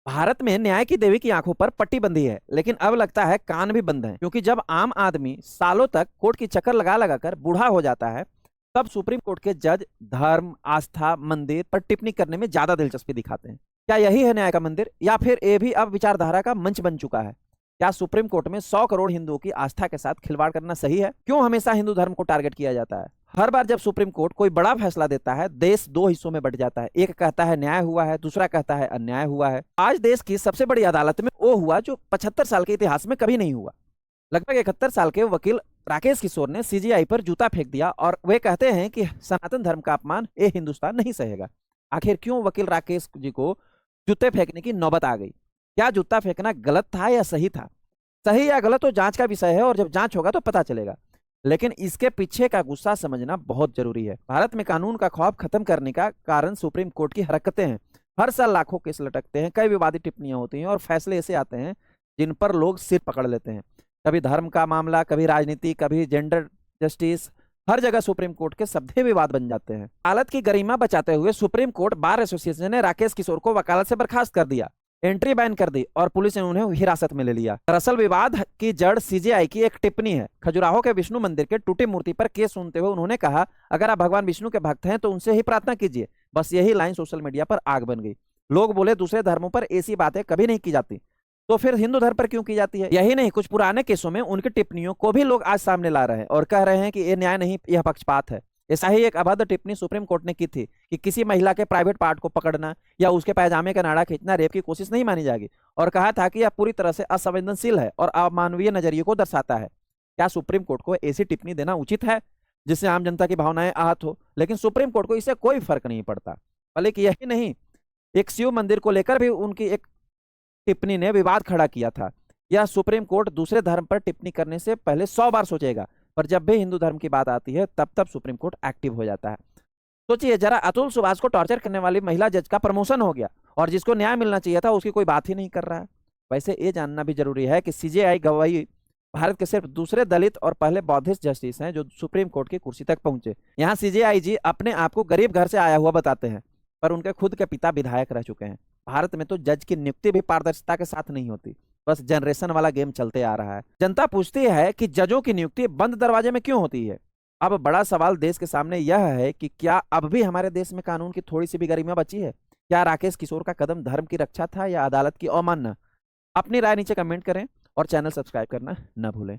भारत में न्याय की देवी की आंखों पर पट्टी बंधी है, लेकिन अब लगता है कान भी बंद है, क्योंकि जब आम आदमी सालों तक कोर्ट की चक्कर लगा लगा कर बूढ़ा हो जाता है, तब सुप्रीम कोर्ट के जज धर्म, आस्था, मंदिर पर टिप्पणी करने में ज्यादा दिलचस्पी दिखाते हैं। क्या यही है न्याय का मंदिर, या फिर ये भी अब विचारधारा का मंच बन चुका है? क्या सुप्रीम कोर्ट में 100 करोड़ हिंदुओं की आस्था के साथ खिलवाड़ करना सही है? क्यों हमेशा हिंदू धर्म को टारगेट किया जाता है? हर बार जब सुप्रीम कोर्ट कोई बड़ा फैसला देता है, देश दो हिस्सों में बट जाता है। एक कहता है न्याय हुआ है, दूसरा कहता है अन्याय हुआ है। आज देश की सबसे बड़ी अदालत में वो हुआ जो 75 साल के इतिहास में कभी नहीं हुआ। लगभग 71 साल के वकील राकेश किशोर ने सीजीआई पर जूता फेंक दिया, और वे कहते हैं कि सनातन धर्म का अपमान ये हिंदुस्तान नहीं सहेगा। आखिर क्यों वकील राकेश जी को जूते फेंकने की नौबत आ गई? क्या जूता फेंकना गलत था या सही था? सही या गलत तो जांच का विषय है, और जब जांच होगा तो पता चलेगा। लेकिन इसके पीछे का गुस्सा समझना बहुत जरूरी है। भारत में कानून का खौफ खत्म करने का कारण सुप्रीम कोर्ट की हरकतें हैं। हर साल लाखों केस लटकते हैं, कई विवादित टिप्पणियां होती हैं, और फैसले ऐसे आते हैं जिन पर लोग सिर पकड़ लेते हैं। कभी धर्म का मामला, कभी राजनीति, कभी जेंडर जस्टिस, हर जगह सुप्रीम कोर्ट के शब्द विवाद बन जाते हैं। अदालत की गरिमा बचाते हुए सुप्रीम कोर्ट बार एसोसिएशन ने राकेश किशोर को वकालत से बर्खास्त कर दिया, एंट्री बैन कर दी, और पुलिस ने उन्हें हिरासत में ले लिया। दरअसल विवाद की जड़ सीजेआई की एक टिप्पणी है। खजुराहो के विष्णु मंदिर के टूटी मूर्ति पर केस सुनते हुए उन्होंने कहा, अगर आप भगवान विष्णु के भक्त हैं तो उनसे ही प्रार्थना कीजिए। बस यही लाइन सोशल मीडिया पर आग बन गई। लोग बोले दूसरे धर्मों पर ऐसी बातें कभी नहीं की जाती, तो फिर हिंदू धर्म पर क्यों की जाती है? यही नहीं, कुछ पुराने केसों में उनकी टिप्पणियों को भी लोग आज सामने ला रहे हैं और कह रहे हैं कि ये न्याय नहीं, यह पक्षपात है। ऐसा ही एक अभद्र टिप्पणी सुप्रीम कोर्ट ने की थी कि किसी महिला के प्राइवेट पार्ट को पकड़ना या उसके पैजामे का नाड़ा खींचना रेप की कोशिश नहीं मानी जाएगी, और कहा था कि यह पूरी तरह से असंवेदनशील है और अमानवीय नजरिए को दर्शाता है। क्या सुप्रीम कोर्ट को ऐसी टिप्पणी देना उचित है जिससे आम जनता की भावनाएं आहत हो? लेकिन सुप्रीम कोर्ट को इससे कोई फर्क नहीं पड़ता। बल्कि यही नहीं, एक शिव मंदिर को लेकर भी उनकी एक टिप्पणी ने विवाद खड़ा किया था। यह सुप्रीम कोर्ट दूसरे धर्म पर टिप्पणी करने से पहले 100 बार सोचेगा, पर जब भी हिंदू धर्म की बात आती है तब सुप्रीम कोर्ट एक्टिव हो जाता है। सोचिए जरा, अतुल सुभाष को टॉर्चर करने वाली महिला जज का प्रमोशन हो गया, और जिसको न्याय मिलना चाहिए था उसकी कोई बात ही नहीं कर रहा है। वैसे ये जानना भी जरूरी है कि सीजेआई गवाही भारत के सिर्फ दूसरे दलित और पहले बौद्धिस्ट जस्टिस हैं जो सुप्रीम कोर्ट की कुर्सी तक पहुंचे। यहाँ सीजेआई जी अपने आप को गरीब घर से आया हुआ बताते हैं, पर उनके खुद के पिता विधायक रह चुके हैं। भारत में तो जज की नियुक्ति भी पारदर्शिता के साथ नहीं होती, बस जनरेशन वाला गेम चलते आ रहा है। जनता पूछती है कि जजों की नियुक्ति बंद दरवाजे में क्यों होती है? अब बड़ा सवाल देश के सामने यह है कि क्या अब भी हमारे देश में कानून की थोड़ी सी भी गरिमा बची है? क्या राकेश किशोर का कदम धर्म की रक्षा था या अदालत की अवमानना? अपनी राय नीचे कमेंट करें और चैनल सब्सक्राइब करना न भूलें।